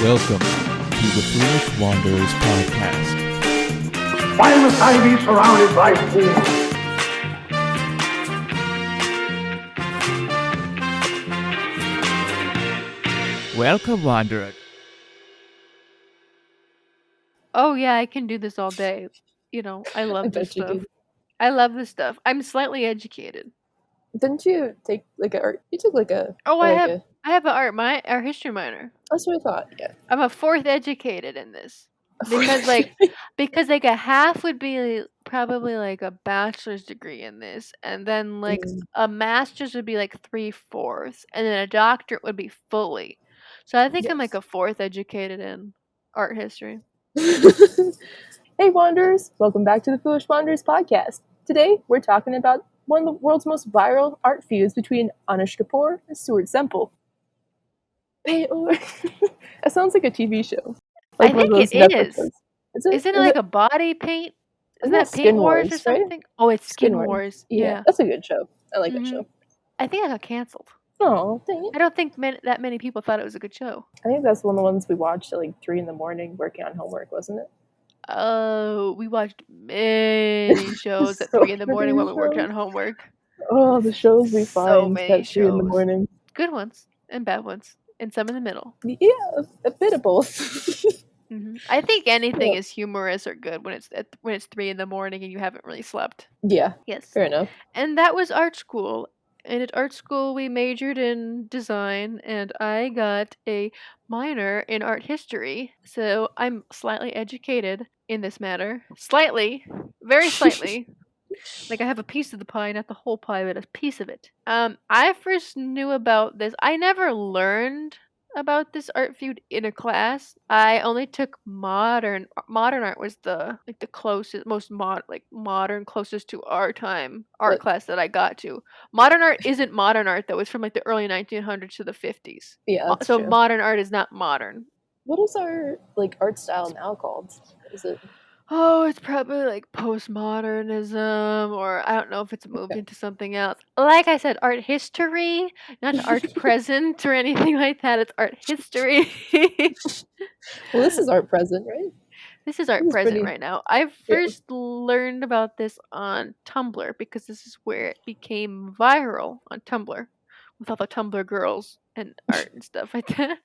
Welcome to the Foolish Wanderers podcast. Why must I be surrounded by fools? Welcome, Wanderer. Oh yeah, I can do this all day. I I love this bet you stuff. did. I love this stuff. I'm slightly educated. Didn't you take like a art? You took like a. Oh, or I like have a. I have an art history minor. That's what I thought. Yeah. I'm a fourth educated in this because a half would be probably like a bachelor's degree in this, and then like a master's would be like 3/4, and then a doctorate would be fully. So I think I'm like a fourth educated in art history. Hey, Wanderers! Welcome back to the Foolish Wanderers podcast. Today, we're talking about one of the world's most viral art feuds between Anish Kapoor and Stuart Semple. That sounds like a TV show. Like I one of think those it Netflix is. shows. Isn't it like a body paint? Isn't that Paint Skin Wars or Wars, right? something? Oh, it's Skin Wars. Wars. Yeah, Yeah. that's a good show. I like that Mhm. show. I think I got canceled. Oh, dang it. I don't think that many people thought it was a good show. I think that's one of the ones we watched at like 3 in the morning working on homework, wasn't it? Oh, we watched many shows at So 3 in the morning while we many worked shows. on homework. Oh, the shows we So find many at 3 in the shows. morning. Good ones and bad ones, and some in the middle. Yeah, a bit of both. I think anything Yeah. is humorous or good when it's 3 in the morning and you haven't really slept. Yeah, Yes. fair enough. And that was art school. And at art school, we majored in design, and I got a minor in art history. So I'm slightly educated in this matter. Slightly. Very slightly. Like I have a piece of the pie, not the whole pie, but a piece of it. I first knew about this. I never learned about this art feud in a class. I only took modern art was the closest most modern closest to our time art But- class that I got to. Modern art isn't modern art though. It's from like the early 1900s to the 50s. Yeah, that's So true. modern art is not modern. What is our like art style now called? Is it? Oh, it's probably like postmodernism, or I don't know if it's moved into something else. Like I said, art history, not art present or anything like that. It's art history. Well, this is art present, right? This is art This is present pretty- right now. I Yeah. first learned about this on Tumblr because this is where it became viral on Tumblr with all the Tumblr girls and art and stuff like that.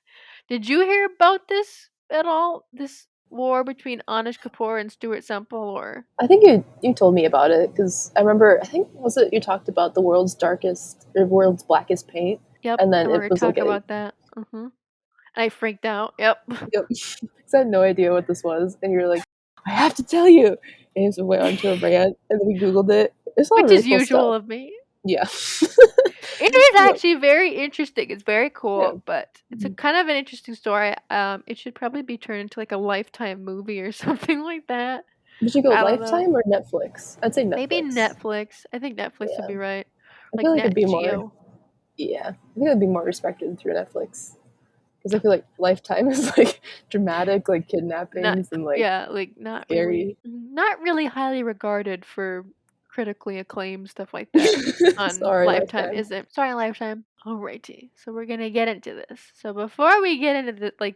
Did you hear about this at all? This war between Anish Kapoor and Stuart Semple, or I think you told me about it because I remember. I think was it you talked about the world's blackest paint. yep, And then we it were was like talking a- about that. I freaked out. Yep. Yep. Because I had no idea what this was, and you were like, "I have to tell you." And so we went onto a rant, and then we googled it. It's all Which really is cool usual stuff. of me. Yeah. It is Yeah. actually very interesting. It's very cool, Yeah. but it's a kind of an interesting story. It should probably be turned into like a Lifetime movie or something like that. Would you go I don't know. Lifetime or Netflix? I'd say Netflix. Maybe Netflix. I think Netflix would be right. I feel like it'd Nat be more. Geo. Yeah, I think it'd be more respected through Netflix because I feel like Lifetime is like dramatic, like kidnappings and like Yeah, like not really highly regarded for critically acclaimed stuff like that on Sorry, Lifetime, Lifetime. is it? Sorry, Lifetime. Alrighty, so we're gonna get into this. So before we get into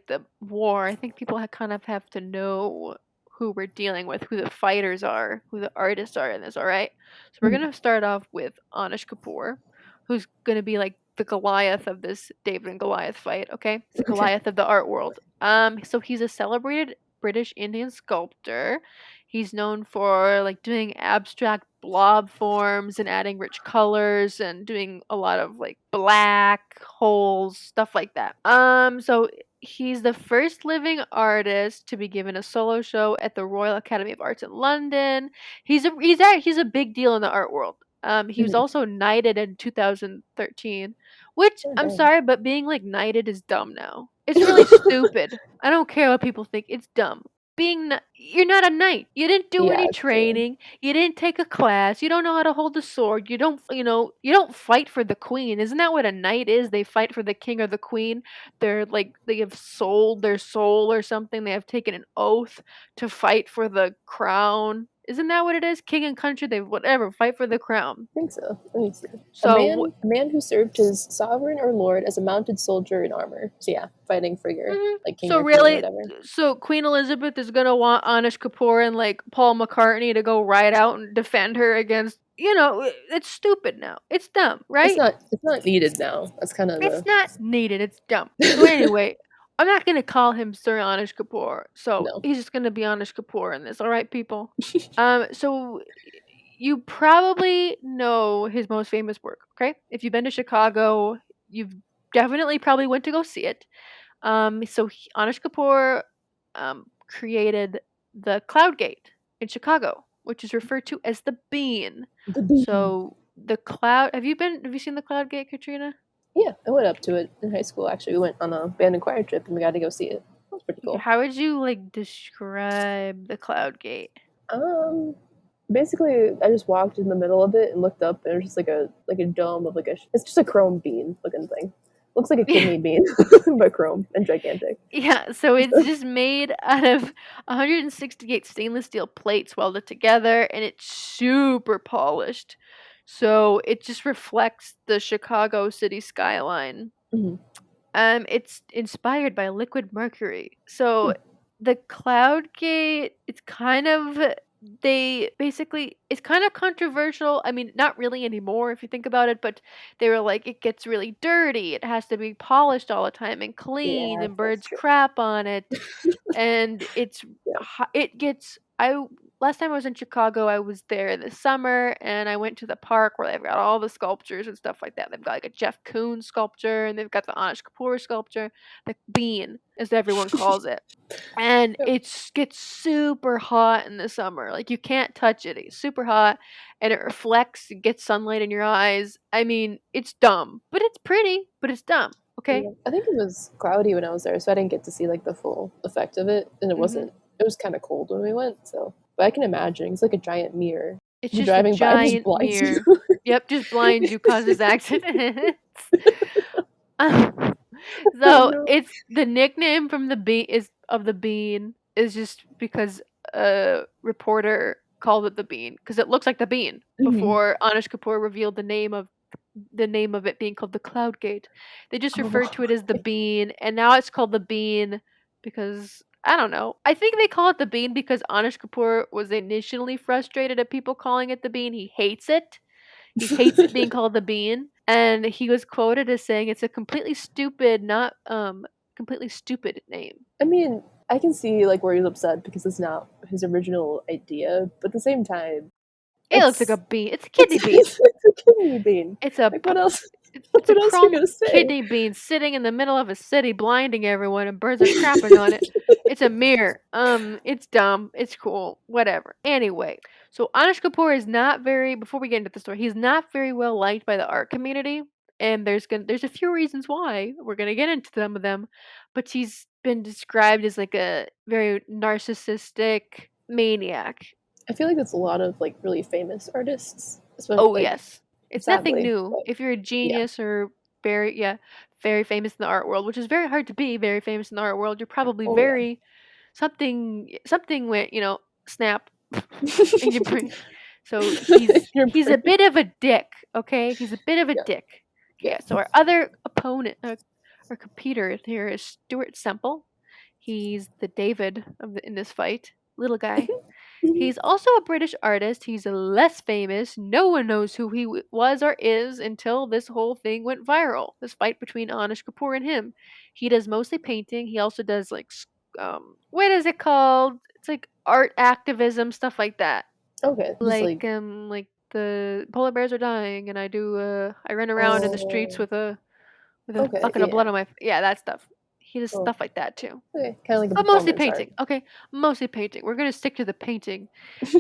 the war, I think people kind of have to know who we're dealing with, who the fighters are, who the artists are in this. All right, so we're gonna start off with Anish Kapoor, who's gonna be like the Goliath of this David and Goliath fight. Okay, it's the Okay. Goliath of the art world. So he's a celebrated British Indian sculptor. He's known for like doing abstract blob forms and adding rich colors and doing a lot of like black holes, stuff like that. So he's the first living artist to be given a solo show at the Royal Academy of Arts in London. He's a big deal in the art world. He was also knighted in 2013, which Oh, I'm dang. sorry, but being like knighted is dumb now. It's really stupid. I don't care what people think. It's dumb. You're not a knight. You didn't do Yeah, any it's true. training. You didn't take a class. You don't know how to hold a sword. You don't fight for the queen. Isn't that what a knight is? They fight for the king or the queen. They're like they have sold their soul or something. They have taken an oath to fight for the crown. Isn't that what it is? King and country, they whatever, fight for the crown. I think so. Let me see. So, A man who served his sovereign or lord as a mounted soldier in armor. So yeah, fighting for your like king so or queen or really, whatever. so Queen Elizabeth is gonna want Anish Kapoor and like Paul McCartney to go ride out and defend her against. It's stupid now. It's dumb, right? It's not needed now. That's kind of It's the not needed. It's dumb. So anyway, I'm not gonna call him Sir Anish Kapoor. So no. he's just gonna be Anish Kapoor in this. All right, people. So you probably know his most famous work. Okay, if you've been to Chicago, you've definitely probably went to go see it. Anish Kapoor created the Cloud Gate in Chicago, which is referred to as the Bean. The bean. So the cloud. Have you seen the Cloud Gate, Katrina? Yeah, I went up to it in high school. Actually, we went on a band and choir trip, and we got to go see it. That was pretty cool. How would you like describe the Cloud Gate? Basically, I just walked in the middle of it and looked up, and it was just like a dome of it's just a chrome bean looking thing. Looks like a kidney bean, but chrome and gigantic. Yeah, so it's just made out of 168 stainless steel plates welded together, and it's super polished. So it just reflects the Chicago city skyline. Mhm. It's inspired by liquid mercury. So the Cloud Gate, it's kind of controversial. I mean, not really anymore if you think about it, but they were like, it gets really dirty. It has to be polished all the time and cleaned, Yeah, and that's birds true. crap on it. And Yeah. it gets. I Last time I was in Chicago, I was there this summer, and I went to the park where they've got all the sculptures and stuff like that. They've got like a Jeff Koons sculpture, and they've got the Anish Kapoor sculpture, the Bean, as everyone calls it. And Yep. it gets super hot in the summer. Like you can't touch it. It's super hot, and it reflects. It gets sunlight in your eyes. I mean, it's dumb, but it's pretty. But it's dumb. Okay. Yeah. I think it was cloudy when I was there, so I didn't get to see like the full effect of it, and it wasn't. It was kind of cold when we went, so. But I can imagine it's like a giant mirror. It's You just a driving by it just giant blinds you. mirror. Yep, just blinds you, causes accidents. Oh So no. it's the nickname from the bean is just because a reporter called it the Bean because it looks like the Bean before Anish Kapoor revealed the name of it being called the Cloud Gate. They just referred to it as the Bean, and now it's called the Bean because I don't know. I think they call it the Bean because Anish Kapoor was initially frustrated at people calling it the Bean. He hates it. He hates it being called the Bean, and he was quoted as saying it's a completely stupid name. I mean, I can see like where he's upset because it's not his original idea, but at the same time, It looks like a it's bean. It's a kidney bean. it's a kidney bean. It's a Like what else? it's a What else are you chrome gonna say? kidney bean sitting in the middle of a city, blinding everyone, and birds are crapping on it. It's a mirror. It's dumb. It's cool. Whatever. Anyway, so Anish Kapoor is not very. Before we get into the story, he's not very well liked by the art community, and there's a few reasons why. We're gonna get into some of them, but he's been described as like a very narcissistic maniac. I feel like that's a lot of like really famous artists, especially Oh like yes, it's nothing sadly. new. But If you're a yeah. genius or very famous in the art world, which is very hard to be very famous in the art world, you're probably Oh yeah. very something went, snap in your brain. So Your he's a brain. bit of a dick, okay? He's a bit of a Yeah. dick. Yeah. Yeah, so our other opponent, our competitor here is Stuart Semple. He's the David in this fight, little guy. He's also a British artist. He's less famous. No one knows who he was or is until this whole thing went viral. This fight between Anish Kapoor and him. He does mostly painting. He also does like what is it called? It's like art activism stuff like that. Okay. Just Like the polar bears are dying, and I run around in the streets oh. with a Okay. bucket of blood Yeah. on my yeah, that stuff. He does Oh. stuff like that too. Okay. Kind of like a But mostly performance art. painting. Okay, mostly painting. We're gonna stick to the painting.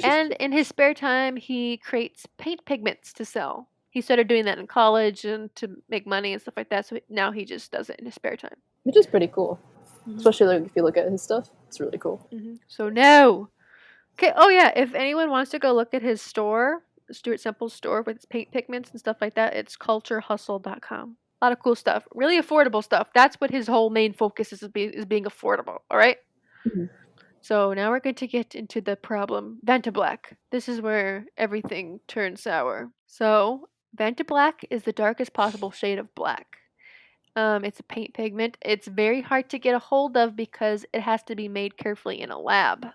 And in his spare time, he creates paint pigments to sell. He started doing that in college and to make money and stuff like that. So now he just does it in his spare time. Which is pretty cool. hmm Especially like if you look at his stuff. It's really cool. So no. Okay. Oh yeah. If anyone wants to go look at his store, Stuart Semple's store with his paint pigments and stuff like that, it's culturehustle.com. A lot of cool stuff. Really affordable stuff. That's what his whole main focus is being affordable. All right. Mhm. So now we're going to get into the problem. Vanta Black. This is where everything turns sour. So Vanta Black is the darkest possible shade of black. It's a paint pigment. It's very hard to get a hold of because it has to be made carefully in a lab.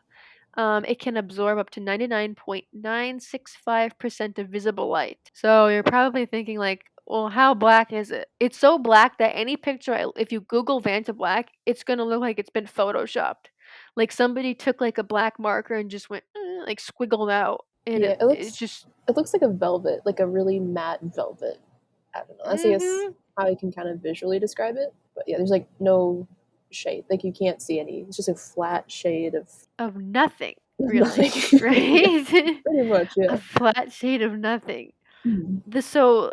It can absorb up to 99.965% of visible light. So you're probably thinking like, well, how black is it? It's so black that any picture, if you Google Vanta Black, it's gonna look like it's been photoshopped. Like somebody took like a black marker and just went like squiggled out, and Yeah, it's just. it looks like a velvet, like a really matte velvet. I don't know. That's I guess Hmm. how I can kind of visually describe it. But yeah, there's like no shade. Like you can't see any. It's just a flat shade Of nothing, nothing. really, Yeah, right? pretty much. A Yeah. flat shade of nothing. Mhm. So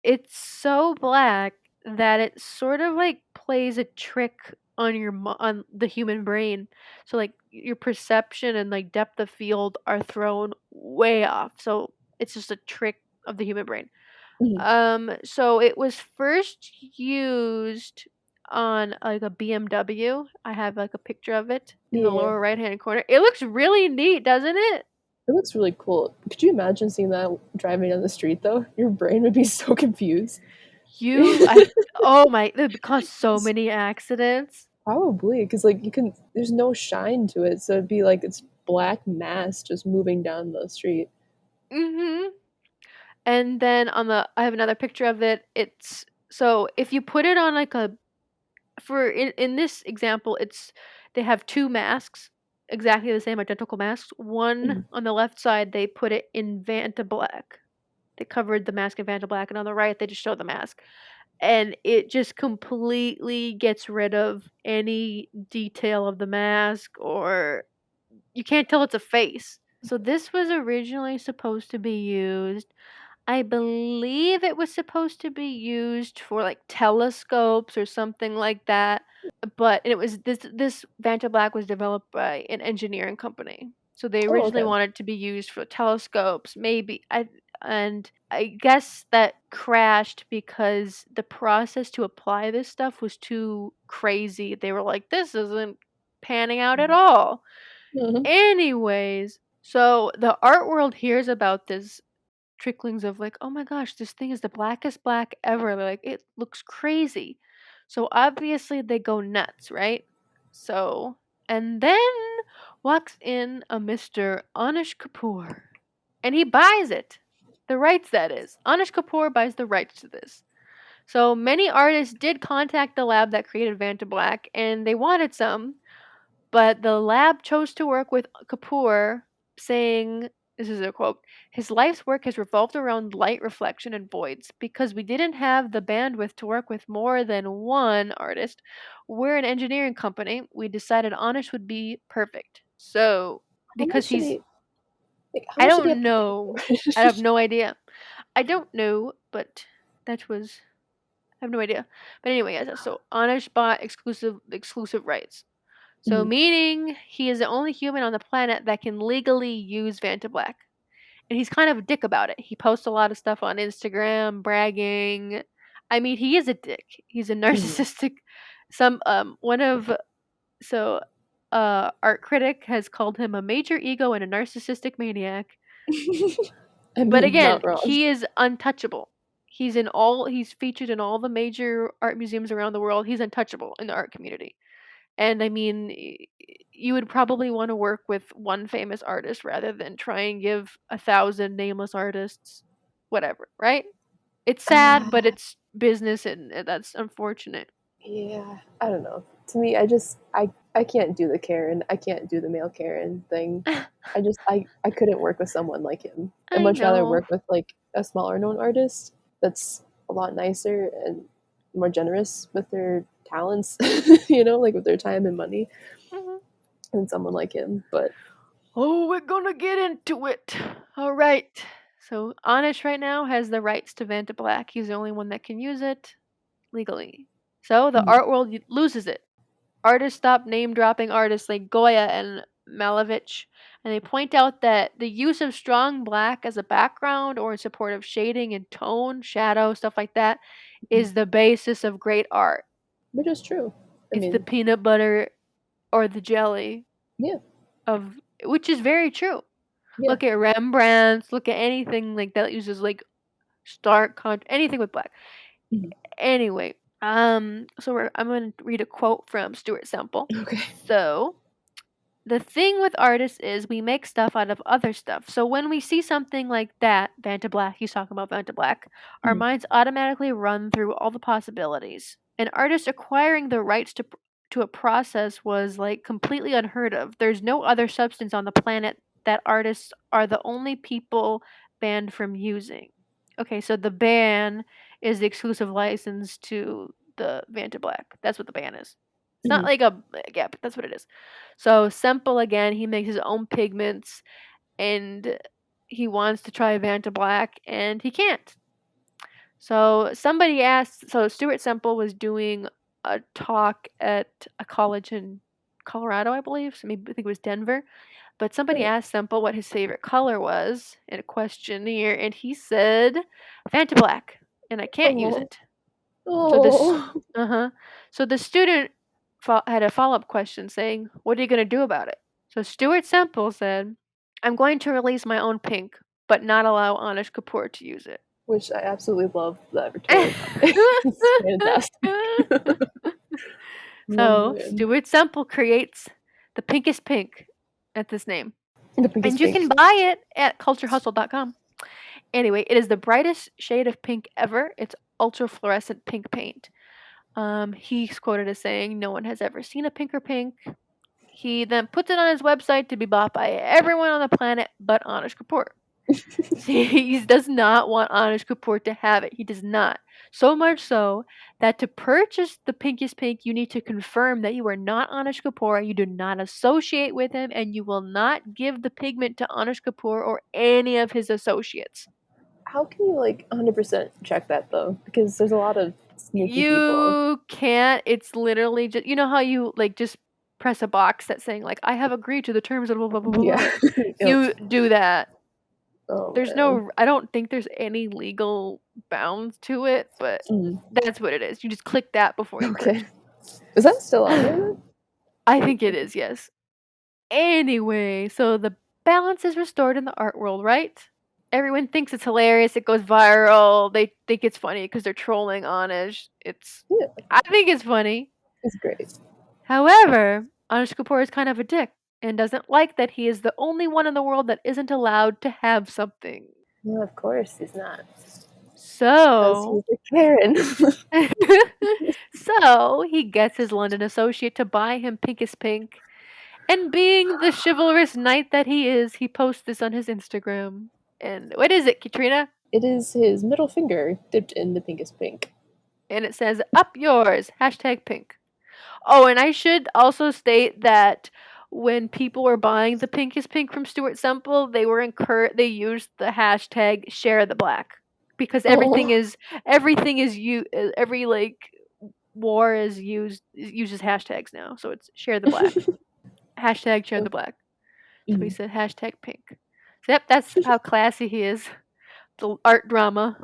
it's so black that it sort of like plays a trick on on the human brain. So like your perception and like depth of field are thrown way off. So it's just a trick of the human brain. Mhm. So it was first used on like a BMW. I have like a picture of it in the Yeah, lower right hand corner. It looks really neat, doesn't it? it looks really cool. Could you imagine seeing that driving down the street though? Your brain would be so confused. Oh my, it would cause so many accidents. Probably, because like you can, there's no shine to it, so it'd be like it's black mass just moving down the street. Mhm. And then I have another picture of it. It's so if you put it on like in this example, they have two masks, exactly the same identical masks. One Mhm. on the left side, they put it in Vanta Black. They covered the mask in Vanta Black, and on the right, they just show the mask. And it just completely gets rid of any detail of the mask, or you can't tell it's a face. So this was originally supposed to be used. I believe it was supposed to be used for like telescopes or something like that. But it was this Vanta Black was developed by an engineering company. So they Oh, originally okay. wanted to be used for telescopes, maybe. I guess that crashed because the process to apply this stuff was too crazy. They were like, this isn't panning out at all. Mhm. Anyways, so the art world hears about this tricklings of like, oh my gosh, this thing is the blackest black ever. They're like, it looks crazy. So obviously they go nuts, right? So, and then walks in a Mr. Anish Kapoor and he buys it. The rights, that is. Anish Kapoor buys the rights to this. So many artists did contact the lab that created Vanta Black and they wanted some, but the lab chose to work with Kapoor, saying, this is a quote, his life's work has revolved around light reflection and voids. Because we didn't have the bandwidth to work with more than one artist, we're an engineering company. We decided Anish would be perfect. So, How because much did he's, he? Like, how I much did he don't have to pay know. for I have it? no idea. I don't know, but that was, I have no idea. But anyway, yes, so Anish bought exclusive rights. So, Mhm. meaning he is the only human on the planet that can legally use Vanta Black. And he's kind of a dick about it. He posts a lot of stuff on Instagram, bragging. I mean, he is a dick. He's a Mhm. narcissistic. Some one of so art critic has called him a major ego and a narcissistic maniac. I But mean, again, not wrong. he is untouchable. He's featured in all the major art museums around the world. He's untouchable in the art community. And I mean, you would probably want to work with one famous artist rather than try and give 1,000 nameless artists whatever, right? It's sad, but Uh, it's business, and that's unfortunate. yeah, I don't know. To me, I can't do the Karen. I can't do the male Karen thing. I couldn't work with someone like him. I'd I much rather know. work with like a smaller known artist that's a lot nicer and more generous with their talents, like with their time and money Mhm. than someone like him. But Oh, we're gonna get into it. All right. So Anish right now has the rights to Vanta Black. He's the only one that can use it legally. So the mhm. art world loses it. Artists stop name dropping artists like Goya and Malevich, and they point out that the use of strong black as a background or in support of shading and tone, shadow, stuff like that, is the basis of great art. Which is true. I It's the mean, peanut butter or the jelly. yeah. of, which is very true. Yeah. Look at Rembrandt's, look at anything like that uses like stark anything with black. Mhm. Anyway, so I'm going to read a quote from Stuart Semple. Okay. So, the thing with artists is we make stuff out of other stuff. So when we see something like that, Vanta Black, he's talking about Vanta Black, our Mhm. minds automatically run through all the possibilities. An artist acquiring the rights to a process was like completely unheard of. There's no other substance on the planet that artists are the only people banned from using. Okay, so the ban is the exclusive license to the Vanta Black. That's what the ban is. It's not Mhm. like a yeah, but that's what it is. So Semple again, he makes his own pigments and he wants to try Vanta Black and he can't. So somebody asked, so Stuart Semple was doing a talk at a college in Colorado, I believe. So maybe I think it was Denver. But somebody Right. asked Semple what his favorite color was in a questionnaire, and he said Vanta Black, and I can't use Oh. it. So this, Oh. uh-huh. So the student had a follow-up question saying, "What are you going to do about it?" So Stuart Semple said, "I'm going to release my own pink, but not allow Anish Kapoor to use it." Which I absolutely love that retailer company. It's fantastic. Oh So man. Stuart Semple creates the pinkest pink at this name. The pink is And you pink. can buy it at culturehustle.com. Anyway, it is the brightest shade of pink ever. It's ultra fluorescent pink paint. He's quoted as saying, "No one has ever seen a pinker pink." He then puts it on his website to be bought by everyone on the planet but Anish Kapoor. He does not want Anish Kapoor to have it. He does not. So much so that to purchase the Pinkiest Pink, you need to confirm that you are not Anish Kapoor, you do not associate with him, and you will not give the pigment to Anish Kapoor or any of his associates. How can you like 100% check that though? Because there's a lot of sneaky people. You can't. It's literally just, you know how you like just press a box that's saying like I have agreed to the terms of blah blah blah blah blah. Yeah. Yep. You do that. Oh There's man. no, I don't think there's any legal bounds to it, but Mm. that's what it is. You just click that before you Okay. purchase. Is that still on there then? I think it is, yes. Anyway, so the balance is restored in the art world, right? Everyone thinks it's hilarious. It goes viral. They think it's funny because they're trolling Anish. Yeah. I think it's funny. It's great. However, Anish Kapoor is kind of a dick and doesn't like that he is the only one in the world that isn't allowed to have something. No, of course he's not. Because So he's a Karen. so he gets his London associate to buy him Pinkest Pink, and being the chivalrous knight that he is, he posts this on his Instagram. And what is it, Katrina? It is his middle finger dipped in the pinkest pink. And it says, "Up yours, #pink." Oh, and I should also state that when people were buying the Pinkest Pink from Stuart Semple, they used the hashtag share the black because everything Oh. is every like war is uses hashtags now. So it's share the black. Hashtag share the black. So he Mm. said #pink. So yep, that's how classy he is. The art drama.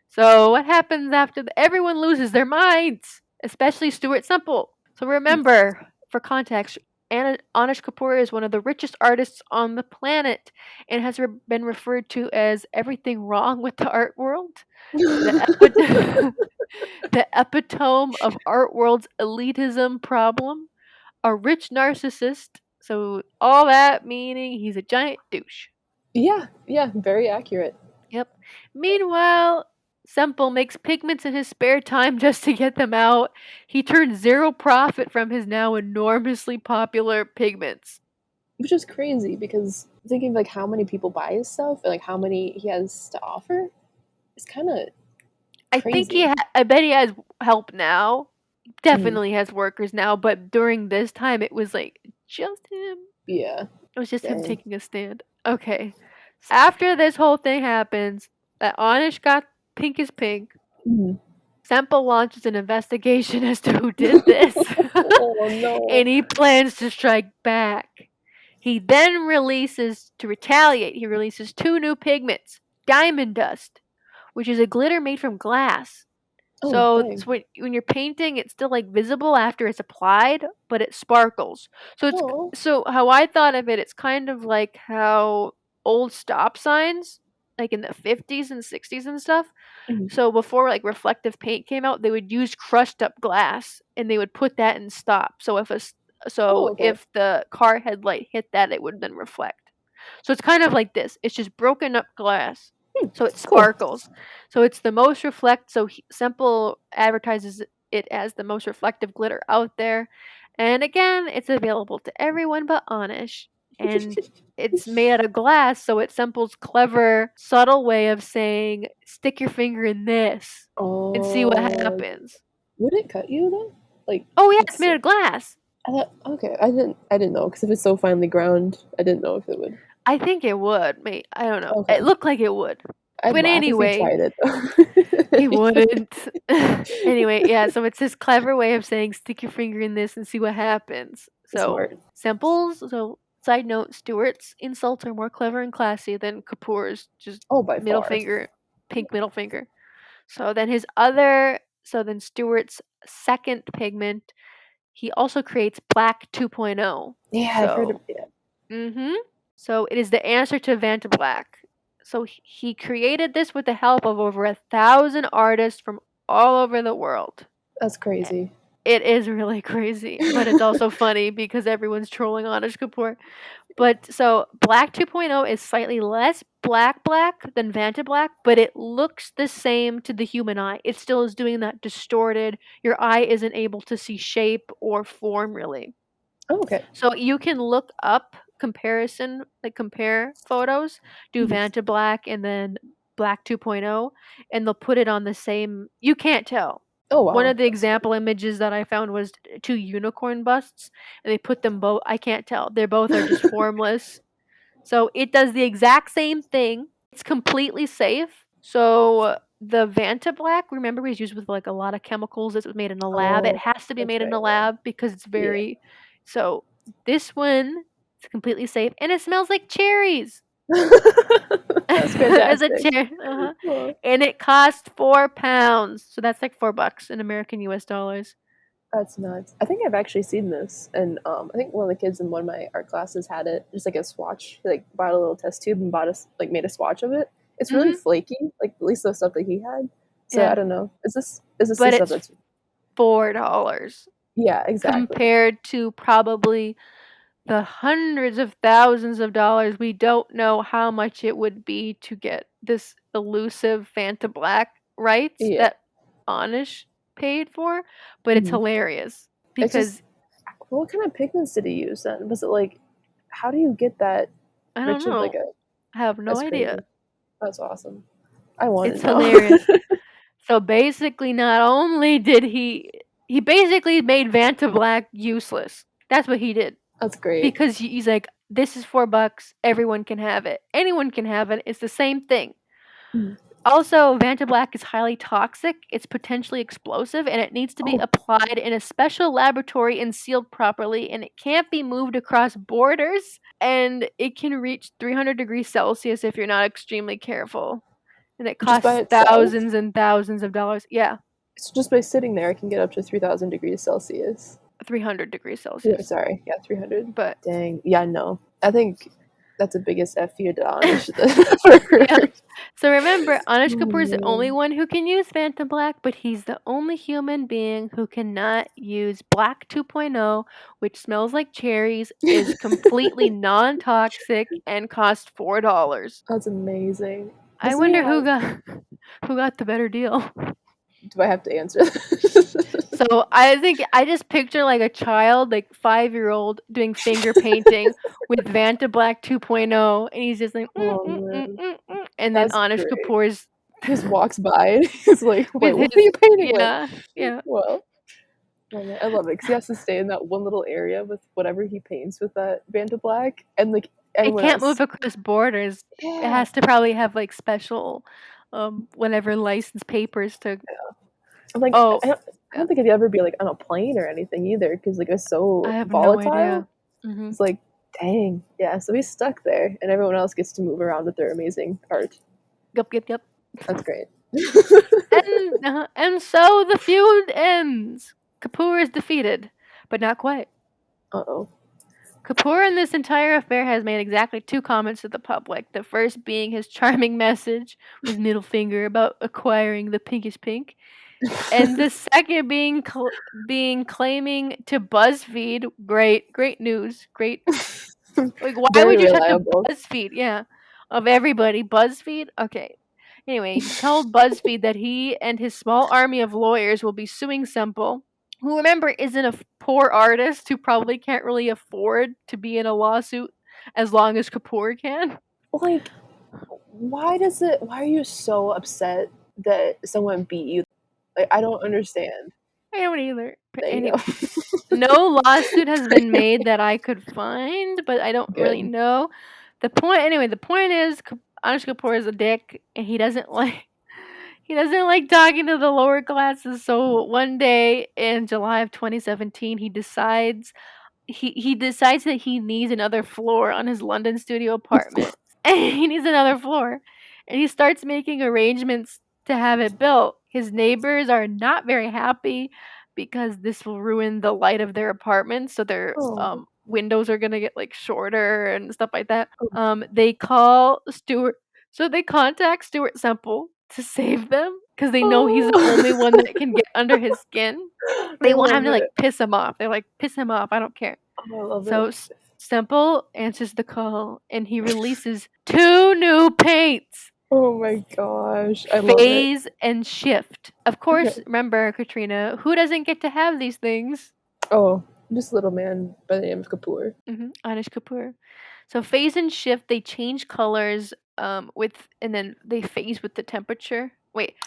So what happens after everyone loses their minds, especially Stuart Semple. So remember, for context, Anish Kapoor is one of the richest artists on the planet and has been referred to as everything wrong with the art world. The, the epitome of art world's elitism problem. A rich narcissist. So all that meaning he's a giant douche. Yeah, very accurate. Yep. Meanwhile, Semple makes pigments in his spare time just to get them out. He turns zero profit from his now enormously popular pigments. Which is crazy because thinking of like how many people buy his stuff and like how many he has to offer, it's kind of I think crazy. I bet he has help now. Mm. Definitely has workers now, but during this time it was like just him. Yeah. It was just him Dang. taking a stand. Okay. So after this whole thing happens, that Anish got pink is pink. Mhm. Semple launches an investigation as to who did this. Oh no. And he plans to strike back. He then to retaliate, he releases two new pigments Diamond Dust, which is a glitter made from glass, Oh, So, dang. when you're painting, it's still like visible after it's applied, but it sparkles. Oh. So how I thought of it, it's kind of like how old stop signs, like in the 50s and 60s and stuff. Mhm. So before like reflective paint came out, they would use crushed up glass and they would put that in stop. So Oh, okay. if the car headlight hit that, it would then reflect. So it's kind of like this. It's just broken up glass. So it Cool. sparkles. So it's the most Semple advertises it as the most reflective glitter out there. And again, it's available to everyone but Anish. And it's made out of glass, so it's Semple's clever, subtle way of saying, stick your finger in this and see what Oh, happens. would it cut you though? Like, Oh yeah, it's it's. made out of glass. I thought, okay, I didn't know because if it's so finely ground, I didn't know if it would. I think it would. I don't know. Okay, It looked like it would. I'd But laugh if he anyway, tried it though. he wouldn't. Anyway, yeah, so it's his clever way of saying stick your finger in this and see what happens. So Smart. side note, Stuart's insults are more clever and classy than Kapoor's just Oh, by middle far. finger, pink middle finger. So then Stuart's second pigment, he also creates black 2.0. Yeah, I've heard of So, it. mhm. So it is the answer to Vanta Black. So he created this with the help of over 1,000 artists from all over the world. That's crazy. It is really crazy, but it's also funny because everyone's trolling Anish Kapoor. But so Black 2.0 is slightly less black than Vanta Black, but it looks the same to the human eye. It still is doing that distorted. Your eye isn't able to see shape or form really. Oh, okay. So you can look up compare photos, do Mhm. Vanta Black and then Black 2.0, and they'll put it on the same. You can't tell. Oh One wow. of the example images that I found was two unicorn busts, and they put them both. I can't tell. They're both are just formless. So it does the exact same thing. It's completely safe. So the Vanta Black, remember, was used with like a lot of chemicals. It was made in a lab. It Oh, has to be that's made in right. a lab because it's Yeah. very. So this one is completely safe, and it smells like cherries. That's As a fantastic. cherry, Well, and it cost £4. So that's like $4 in American US dollars. that's nuts. I think I've actually seen this, and I think one of the kids in one of my art classes had it, just like a swatch. He, like bought a little test tube and made a swatch of it. It's really Hmm. flaky, like at least the stuff that he had. So I Yeah, don't know. Is this the but stuff it's that's $4 yeah, exactly. compared to probably the hundreds of thousands of dollars. We don't know how much it would be to get this elusive Fanta Black rights Yeah. that Anish paid for, but it's Mhm. hilarious It's just because what kind of pigments did he use then? Was it like how do you get that I don't rich of like know. a I have no that's idea. crazy. That's awesome. I want It's to know. hilarious. So basically, not only did he basically made Vanta Black useless. That's what he did. That's great. Because he's like, this is $4. Everyone can have it. Anyone can have it. It's the same thing. Mhm. Also, Vanta Black is highly toxic. It's potentially explosive, and it needs to be Oh, applied in a special laboratory and sealed properly. And it can't be moved across borders. And it can reach 300 degrees Celsius if you're not extremely careful. And it just by costs itself? thousands and thousands of dollars. Yeah, So just by sitting there, I can get up to 3,000 degrees Celsius. 300 degrees Yeah, Celsius. sorry. Yeah, 300. But Dang. Yeah, no. I think that's the biggest F you to Anish yeah. ever. So remember, Anish Oh, Kapoor is the only man. one who can use Phantom Black, but he's the only human being who cannot use Black 2.0, which smells like cherries, is completely non-toxic, and costs $4. That's amazing. I Doesn't he wonder have. who got the better deal. Do I have to answer that? So I think I just picture like a child, like 5-year-old, doing finger painting with Vanta Black 2.0, and he's just like, Oh, man. and then That's Anish great. Kapoor's He just walks by and he's like, wait, with what his are you painting with? yeah. Well, oh, man, I love it because he has to stay in that one little area with whatever he paints with that Vanta Black, and like It anyone can't move else. across borders. It Yeah. has to probably have like special, whatever license papers to. I'm like, Oh, I don't think it'd ever be like on a plane or anything either because like it's I so have no volatile. idea. Hmm. It's like, dang, yeah. So he's stuck there, and everyone else gets to move around with their amazing art. Yep. That's great. And And so the feud ends. Kapoor is defeated, but not quite. Uh-oh. Kapoor in this entire affair has made exactly 2 comments to the public. The first being his charming message with middle finger about acquiring the pinkish pink, and the second being claiming to BuzzFeed. Great news. Great. Like, why Very would you talk to reliable. BuzzFeed? Yeah, of everybody, BuzzFeed. Okay. Anyway, he told BuzzFeed that he and his small army of lawyers will be suing Semple, who, remember, isn't a poor artist who probably can't really afford to be in a lawsuit as long as Kapoor can. Like, why are you so upset that someone beat you? Like, I don't understand. I don't either. But There you anyway, go. no lawsuit has been made that I could find, but I don't really Good. know. The point is, Anish Kapoor is a dick, and he doesn't like talking to the lower classes. So one day in July of 2017, he decides that he needs another floor on his London studio apartment. And he needs another floor. And he starts making arrangements to have it built. His neighbors are not very happy because this will ruin the light of their apartment. So their Oh. windows are gonna get like shorter and stuff like that. Oh. They call Stuart, so they contact Stuart Semple to save them because they know he's the only one that can get under his skin. I They want him love to like it. piss him off. They're like, piss him off. I don't care. Oh, I love So it. Semple answers the call and he releases 2 new paints. Oh my gosh. I love it. Phase and Shift. Of course, Okay. remember, Katrina, who doesn't get to have these things? Oh, just a little man by the name of Kapoor. Anish Kapoor. So Phase and Shift, they change colors and then they phase with the temperature.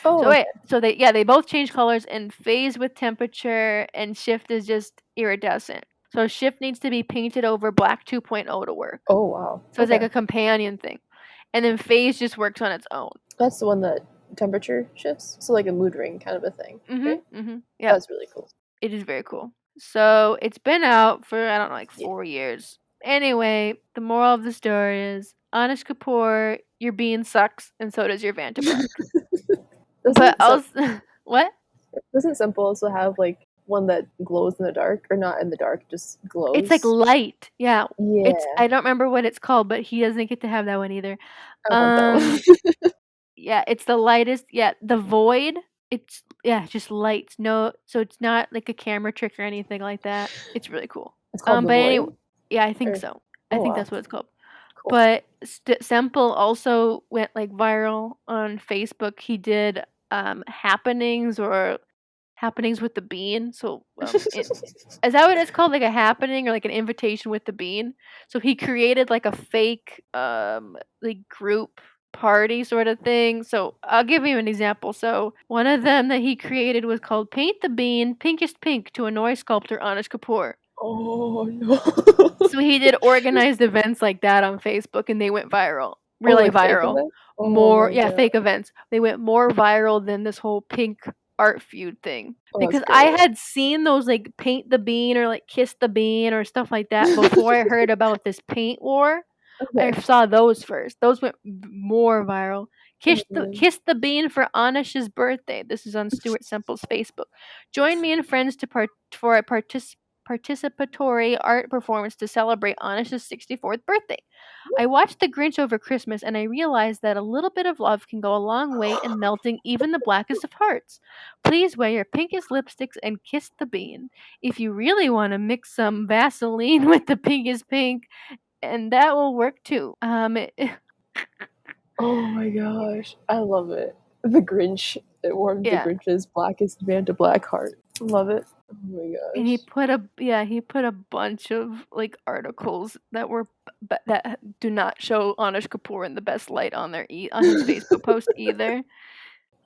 Oh, okay. So they both change colors, and phase with temperature and shift is just iridescent. So shift needs to be painted over black 2.0 to work. Oh, wow. So it's like a companion thing. And then phase just works on its own. That's the one that temperature shifts? So like a mood ring kind of a thing. Right? Yeah. That's really cool. It is very cool. So it's been out for, I don't know, like 4 years. Anyway, the moral of the story is Anish Kapoor, your bean sucks, and so does your Vanta Black. But also, what? Doesn't Semple also have like one that glows in the dark, or not in the dark, just glows? It's like light. Yeah. Yeah. I don't remember what it's called, but he doesn't get to have that one either. I want that one. Yeah, it's the lightest. Yeah, the void. It's just lights. No, so it's not like a camera trick or anything like that. It's really cool. It's called the But anyway, Void? yeah, I think Or- so. Oh, I think wow. that's what it's called. Cool. But Semple also went like viral on Facebook. He did happenings with the bean. So is that what it's called? Like a happening or like an invitation with the bean? So he created like a fake like group party sort of thing. So I'll give you an example. So one of them that he created was called Paint the Bean Pinkest Pink to annoy sculptor Anish Kapoor. Oh no. So he did organized events like that on Facebook and they went viral. Really like fake viral. events? Oh my God. Fake events. They went more viral than this whole pink art feud thing. Oh, that's Because I great. had seen those like paint the bean or like kiss the bean or stuff like that before I heard about this paint war. Okay. I saw those first. Those went more viral. Kiss Mhm. the bean for Anish's birthday. This is on Stuart Semple's Facebook. Join me and friends for a participatory art performance to celebrate Anish's 64th birthday. I watched The Grinch over Christmas and I realized that a little bit of love can go a long way in melting even the blackest of hearts. Please wear your pinkest lipsticks and kiss the bean. If you really want to mix some Vaseline with the pinkest pink, and that will work too. Oh my gosh. I love it. The Grinch. It warmed Yeah. the Grinch's blackest Vanta Black heart. Love it. Oh my gosh. And he put a bunch of like articles that were that do not show Anish Kapoor in the best light on on his Facebook post either.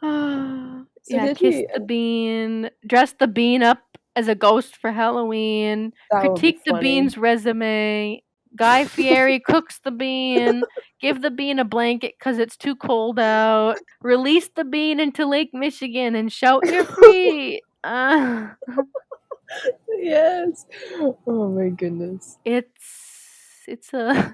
So did Kiss he? the bean, dress the bean up as a ghost for Halloween, That would be critique the funny. bean's resume. Guy Fieri cooks the bean, give the bean a blanket because it's too cold out, release the bean into Lake Michigan and shout you're free. Yes. Oh my goodness. It's a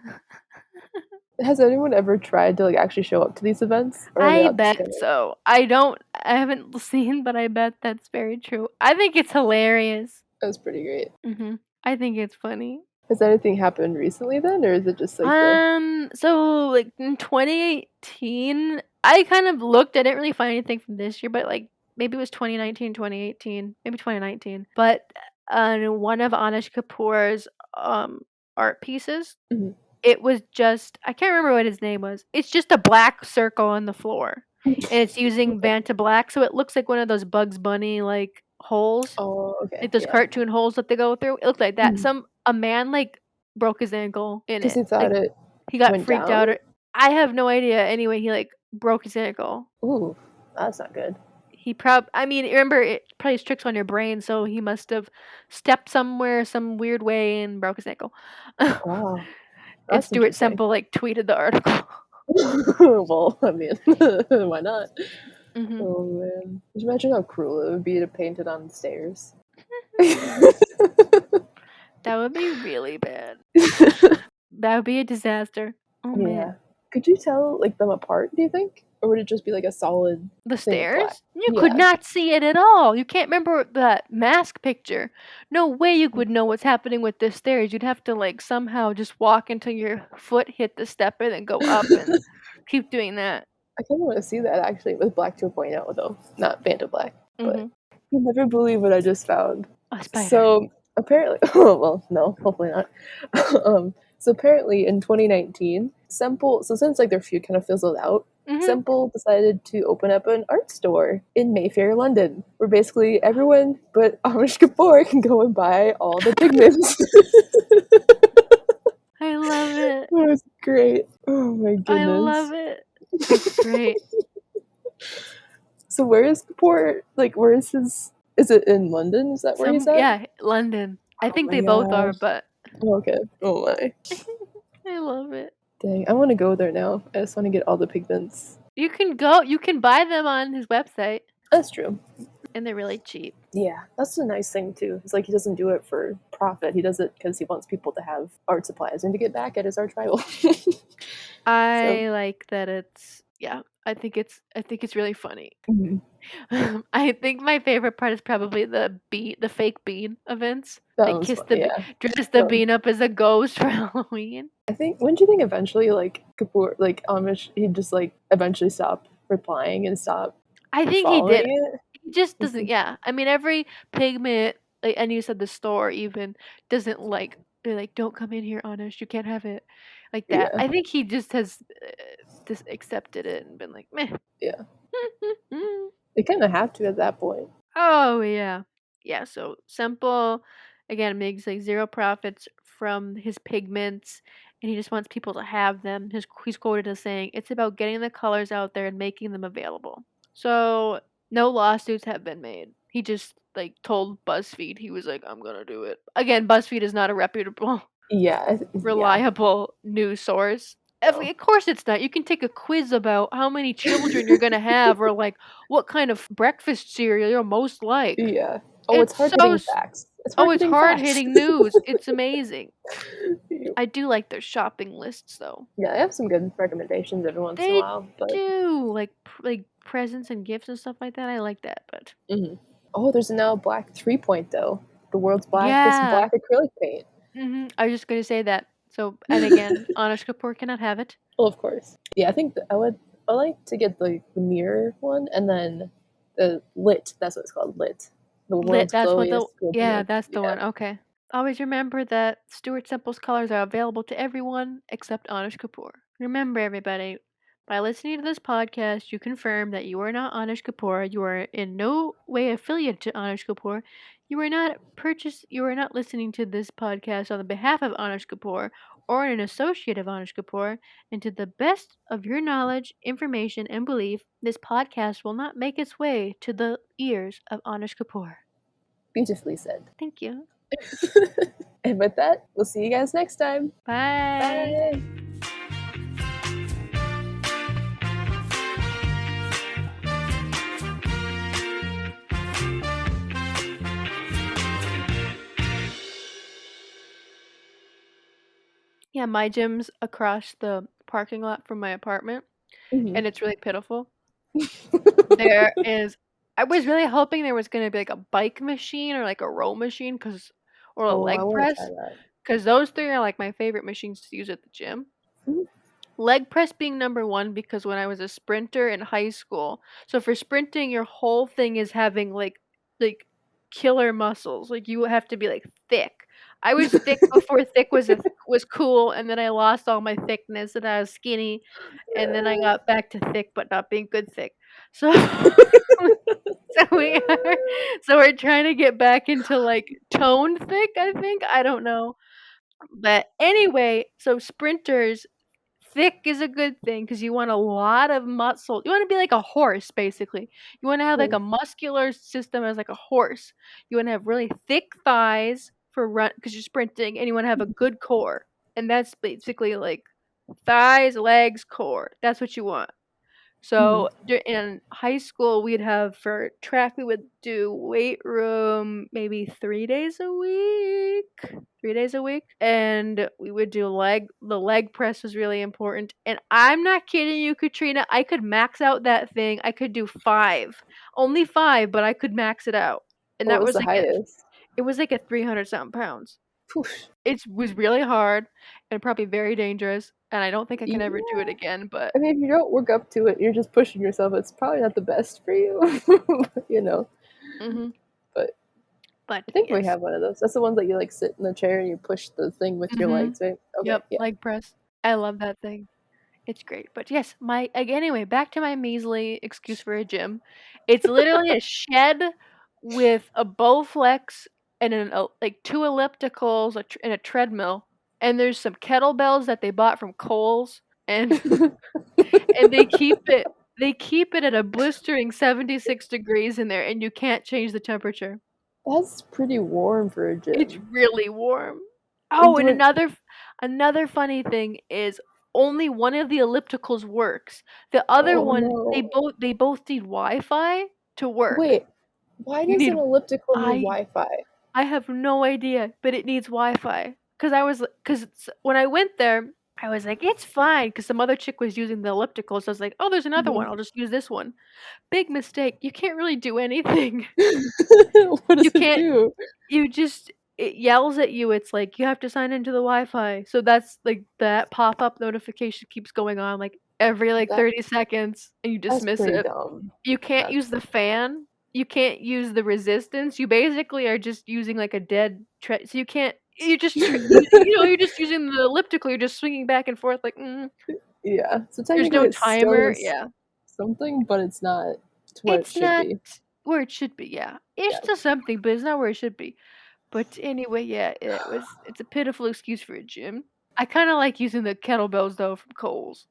Has anyone ever tried to like actually show up to these events? Or are they I not just bet gonna... so. I haven't seen, but I bet that's very true. I think it's hilarious. That's pretty great. I think it's funny. Has anything happened recently then, or is it just like the... So like in 2018, I kind of looked. I didn't really find anything from this year, but like maybe it was 2019, 2018, maybe 2019. But on one of Anish Kapoor's art pieces, Mhm. it was just I can't remember what his name was. It's just a black circle on the floor, and it's using Okay. Vanta Black, so it looks like one of those Bugs Bunny like holes, Oh, okay. like those Yeah. cartoon holes that they go through. It looked like that. Mhm. A man like broke his ankle in Because it. he thought Like it he got went freaked down? out. I have no idea. Anyway, he like broke his ankle. Ooh, that's not good. I mean, remember it plays tricks on your brain, so he must have stepped somewhere some weird way and broke his ankle. Wow, And that's Stuart interesting. Semple like tweeted the article. Well, I mean, why not? hmm Oh man. Just imagine how cruel it would be to paint it on the stairs. That would be really bad. That would be a disaster. Oh Yeah. man. Could you tell like them apart, do you think? Or would it just be like a solid The thing of black? stairs? You could Yeah. not see it at all. You can't remember that mask picture. No way you Mm. would know what's happening with the stairs. You'd have to like somehow just walk until your foot hit the step and then go up and keep doing that. I kind of want to see that actually with Black 2.0 though, not Band Black. But Mm-hmm. you'll never believe what I just found. A spider. So apparently, oh, well, no, hopefully not. So apparently in 2019, Semple, so since like their feud kind of fizzled out, Mm-hmm. Semple decided to open up an art store in Mayfair, London, where basically everyone but Anish Kapoor can go and buy all the pigments. I love it. That was great. Oh my I goodness. love it. It's great. So where is Kapoor? Like, where is his... Is it in London? Is that where he's at? Yeah, London. I think my they both are, gosh. but Okay. Oh my. I love it. Dang, I want to go there now. I just want to get all the pigments. You can buy them on his website, That's true. and they're really cheap. Yeah, that's a nice thing too. It's like he doesn't do it for profit. He does it because he wants people to have art supplies and to get back at his arch rival. I like that it's I think it's really funny. Mhm. I think my favorite part is probably the fake bean events. That Like was kiss fun. the Yeah. dress the Um, bean up as a ghost for Halloween. I think. When do you think eventually, like Kapoor, like Amish, he'd just like eventually stop replying and stop I think he following did. it? He just doesn't. Yeah, I mean every pigment, like, and you said the store even doesn't like. They're like, don't come in here, honest. You can't have it, like that. Yeah. I think he just has just accepted it and been like, meh. Yeah. They kind of have to at that point. Oh yeah. Yeah, so Semple again makes like zero profits from his pigments and he just wants people to have them. He's quoted as saying, "It's about getting the colors out there and making them available." So no lawsuits have been made. He just like told BuzzFeed he was like, "I'm going to do it." Again, BuzzFeed is not a reputable, Yeah. Yeah. reliable news source. No. Of course it's not. You can take a quiz about how many children you're gonna have, or like what kind of breakfast cereal you're most like. Yeah. Oh, it's hard hitting facts. It's hard It's hitting hard facts. hitting news. It's amazing. Yeah, I do like their shopping lists though. I have some good recommendations every once in a They while, but do like presents and gifts and stuff like that. I like that, but mhm. Oh, there's now Black 3.0 though. The world's blackest yeah. black acrylic paint. I was just gonna say that. So and again, Anish Kapoor cannot have it. Well, of course. Yeah, I think I like to get the mirror one and then the lit. That's what it's called, lit. The world's That's what glowiest one. that's the one. Okay. Always remember that Stuart Semple's colors are available to everyone except Anish Kapoor. Remember, everybody, by listening to this podcast, you confirm that you are not Anish Kapoor. You are in no way affiliated to Anish Kapoor. You are not listening to this podcast on the behalf of Anish Kapoor or an associate of Anish Kapoor. And to the best of your knowledge, information, and belief, this podcast will not make its way to the ears of Anish Kapoor. Beautifully said. Thank you. And with that, we'll see you guys next time. Bye. Bye. Yeah, my gym's across the park parking lot from my apartment, Mhm. and it's really pitiful. There is. I was really hoping there was gonna be like a bike machine or like a row machine, or a Oh, I leg want to try press, that. because those three are like my favorite machines to use at the gym. Mhm. Leg press being number one because when I was a sprinter in high school, so for sprinting, your whole thing is having like killer muscles. Like you have to be like thick. I was thick before thick was cool, and then I lost all my thickness and I was skinny, and then I got back to thick but not being good thick. So so we are so we're trying to get back into like toned thick, I think. I don't know. But anyway, so sprinters, thick is a good thing because you want a lot of muscle. You want to be like a horse, basically. You want to have like Cool. a muscular system as like a horse. You want to have really thick thighs for run because you're sprinting, and you want to have a good core. And that's basically like thighs, legs, core. That's what you want. Mhm. So in high school, we'd have for track, we would do weight room maybe 3 days a week. 3 days a week. And we would do the leg press was really important. And I'm not kidding you, Katrina. I could max out that thing. I could do 5. Only 5, but I could max it out. And What that was was the like highest? it was like a 300 something pounds. Poof. It was really hard and probably very dangerous. And I don't think I can ever do it Yeah. again, but I mean, if you don't work up to it, you're just pushing yourself. It's probably not the best for you, you know. mhm. But But I think we yes. have one of those. That's the ones that you like sit in the chair and you push the thing with your Mhm. legs, right? Okay, Yep, yeah. leg press. I love that thing. It's great. But yes, anyway, back to my measly excuse for a gym. It's literally a shed with a Bowflex and like 2 ellipticals, and a treadmill, and there's some kettlebells that they bought from Kohl's, and and they keep it at a blistering 76 degrees in there, and you can't change the temperature. That's pretty warm for a It's gym. really warm. And Oh, do and it. another funny thing is only one of the ellipticals works. The other Oh one, no. they both need Wi-Fi to work. Wait, why You does need an elliptical need I Wi-Fi? I have no idea, but it needs Wi-Fi. Cause when I went there, I was like, it's fine, cause some other chick was using the elliptical, so I was like, oh, there's another one. Mhm. I'll just use this one. Big mistake. You can't really do anything. What You does it can't do? You just it yells at you, it's like, "You have to sign into the Wi-Fi." So that's like that pop-up notification keeps going on, like, every, like, That 30 seconds, and you that's dismiss pretty it. dumb. You can't use That's the fan, you can't use the resistance, you basically are just using, like, a dead so you can't you just you're just using the elliptical, you're just swinging back and forth like, yeah. So there's technically, no it still timer, is yeah. something, but it's not to where it It's should not be. where it should be, yeah. It's Yeah. still something, but it's not where it should be. But anyway, yeah, it's a pitiful excuse for a gym. I kinda like using the kettlebells though from Kohl's.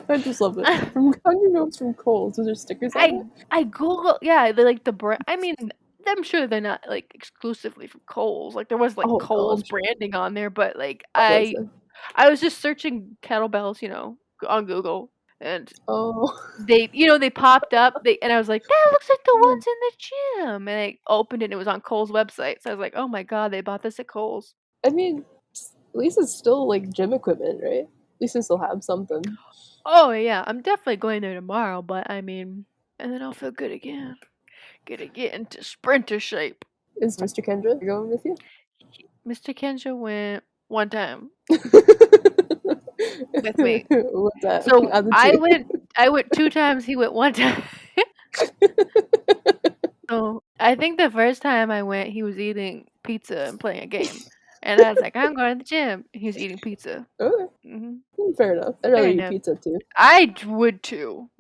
I just love it. From how do you know it's from Kohl's? Is there stickers on I it? I Google yeah, they like the brand. I mean, I'm sure they're not like exclusively from Kohl's. Like there was like Oh no, Kohl's I'm sure. branding on there, but like What was it? I was just searching kettlebells, on Google, and Oh. they popped up. And I was like, that looks like the ones in the gym. And I opened it and it was on Kohl's website. So I was like, oh my god, they bought this at Kohl's. I mean, at least it's still like gym equipment, right? At least it still have something. Oh yeah, I'm definitely going there tomorrow, but I mean, and then I'll feel good again. Gonna get into sprinter shape. Is Mr. Kendra going with you? Mr. Kensha went one time What's with me. that? So Out of the I two. went I went 2 times, he went 1 time. So I think the first time I went, he was eating pizza and playing a game. And I was like, I'm going to the gym. He was eating pizza. Okay, hmm fair enough. I'd rather Fair eat enough. pizza too. Would too.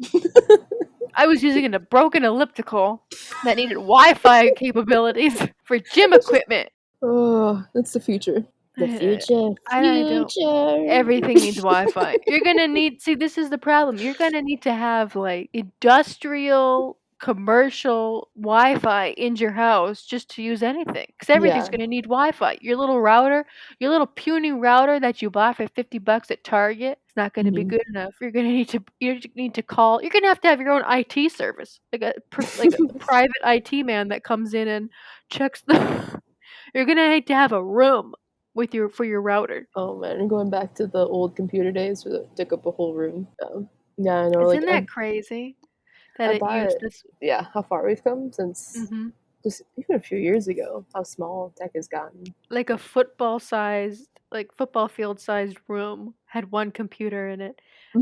I was using a broken elliptical that needed Wi-Fi capabilities for gym It's just equipment. oh, that's the future. The future, I don't. future. Everything needs Wi-Fi. You're gonna need. See, this is the problem. You're gonna need to have like industrial, commercial Wi-Fi in your house just to use anything, because everything's Yeah. gonna need Wi-Fi. Your little puny router that you buy for $50 at Target, is not gonna be Mhm. good enough. You need to call. You're gonna have to have your own IT service, like a private IT man that comes in and checks the. You're gonna need to have a room. for your router. Oh man, and going back to the old computer days where it took up a whole room. Yeah, I know. Like Isn't that crazy that I it bought used it. this? Yeah, how far we've come since Hmm. just even a few years ago. How small tech has gotten. Like a football field sized room had one computer in it,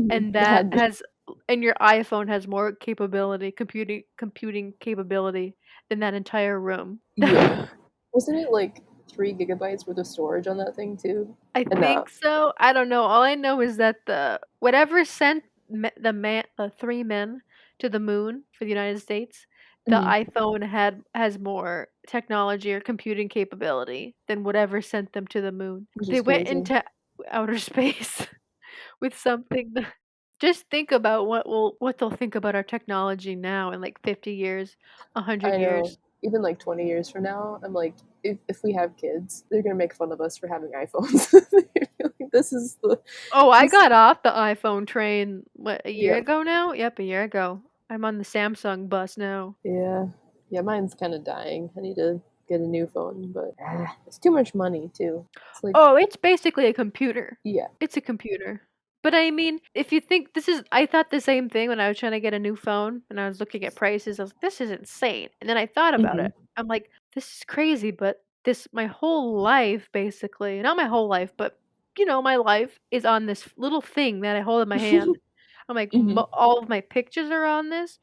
and It that had has and your iPhone has more computing capability than that entire room. yeah. Wasn't it like 3 gigabytes worth of storage on that thing too? I And think so. I don't know. All I know is that the whatever sent the 3 men to the moon for the United States, the mhm, iPhone has more technology or computing capability than whatever sent them to the moon. which They is went crazy. into outer space with something. Just think about what they'll think about our technology now in like 50 years, I 100 know. years. Even like 20 years from now, I'm like, if we have kids, they're gonna make fun of us for having iPhones. They're like, this is the Oh, I this. got off the iPhone train, what, a year Yeah, ago now? Yep, a year ago. I'm on the Samsung bus now. yeah, yeah. Mine's kind of dying. I need to get a new phone, but it's too much money too. It's like, Oh, it's basically a computer. yeah. It's a computer. But I mean, if you think I thought the same thing when I was trying to get a new phone and I was looking at prices. I was like, this is insane. And then I thought about Hmm. it. I'm like, this is crazy, but my whole life, basically, not my whole life, but my life is on this little thing that I hold in my hand. I'm like, Hmm. all of my pictures are on this,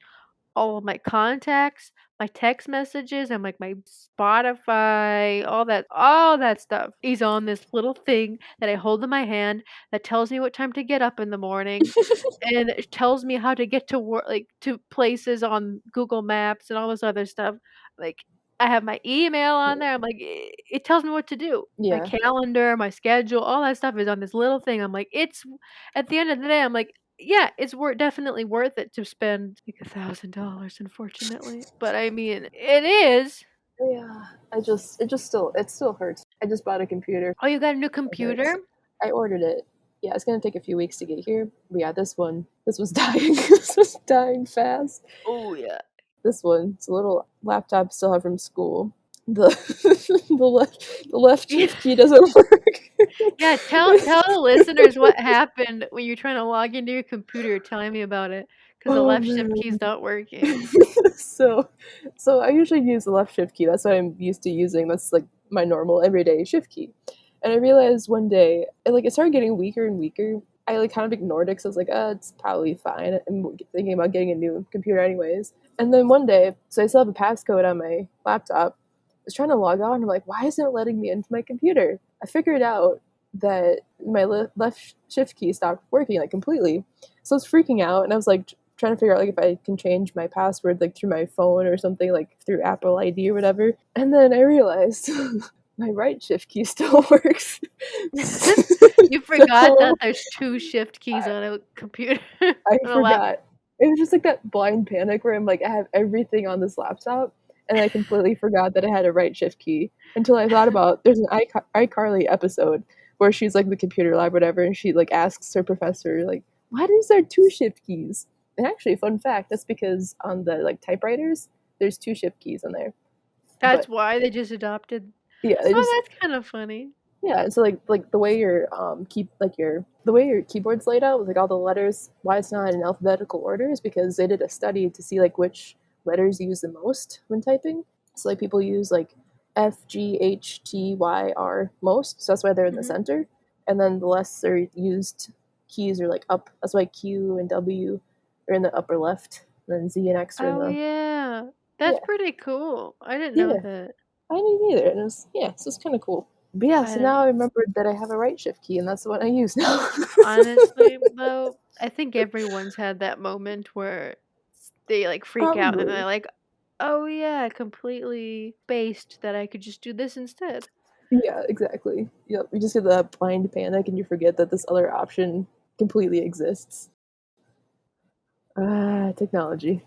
all of my contacts, my text messages, and like my Spotify, all that stuff is on this little thing that I hold in my hand that tells me what time to get up in the morning and it tells me how to get to work, like to places on Google Maps and all this other stuff. Like I have my email on there. I'm like, it tells me what to do. My Yeah, calendar, my schedule, all that stuff is on this little thing. I'm like, it's at the end of the day, I'm like, yeah, it's definitely worth it to spend like $1,000, unfortunately. But I mean, it is. yeah. It still hurts. I just bought a computer. Oh, you got a new It hurts. computer? I ordered it. Yeah, it's gonna take a few weeks to get here. But yeah, this was dying. This was dying fast. Oh yeah. This one, it's a little laptop I still have from school. The the left shift key doesn't work. Yeah, tell the listeners what happened when you're trying to log into your computer. Telling me about it because the Oh left shift key's man. not working. so so I usually use the left shift key. That's what I'm used to using. That's like my normal everyday shift key. And I realized one day, it started getting weaker and weaker. I like kind of ignored it because I was like, it's probably fine. I'm thinking about getting a new computer anyways. And then one day, so I still have a passcode on my laptop. I was trying to log on. I'm like, why isn't it letting me into my computer? I figured out that my left shift key stopped working like completely. So I was freaking out, and I was like trying to figure out like if I can change my password like through my phone or something like through Apple ID or whatever. And then I realized my right shift key still works. You forgot So that there's two shift keys on a computer I on a laptop. forgot. It was just like that blind panic where I'm like, I have everything on this laptop, and I completely forgot that I had a right shift key until I thought about there's an iCarly episode where she's like in the computer lab, whatever, and she like asks her professor like, why is there two shift keys? And actually, fun fact, that's because on the like typewriters, there's two shift keys on there. That's But why they just adopted. yeah, they just Oh, that's kind of funny. yeah, so like the way your the way your keyboard's laid out with like all the letters, why it's not in alphabetical order is because they did a study to see like which letters you use the most when typing. So like people use like F, G, H, T, Y, R most, so that's why they're in the Hmm. center. And then the lesser used keys are like up. That's why Q and W are in the upper left, and then Z and X are in Oh the yeah, that's yeah pretty cool. I didn't know yeah. that. I didn't either, and it was yeah, so it's kind of cool. But yeah, I so didn't. now I remembered that I have a right shift key, and that's the one I use now. Honestly, though, I think everyone's had that moment where they like freak out and they're Probably. like, "Oh yeah, completely spaced that I could just do this instead." Yeah, exactly. Yep. You just get that blind panic, and you forget that this other option completely exists. Ah, technology.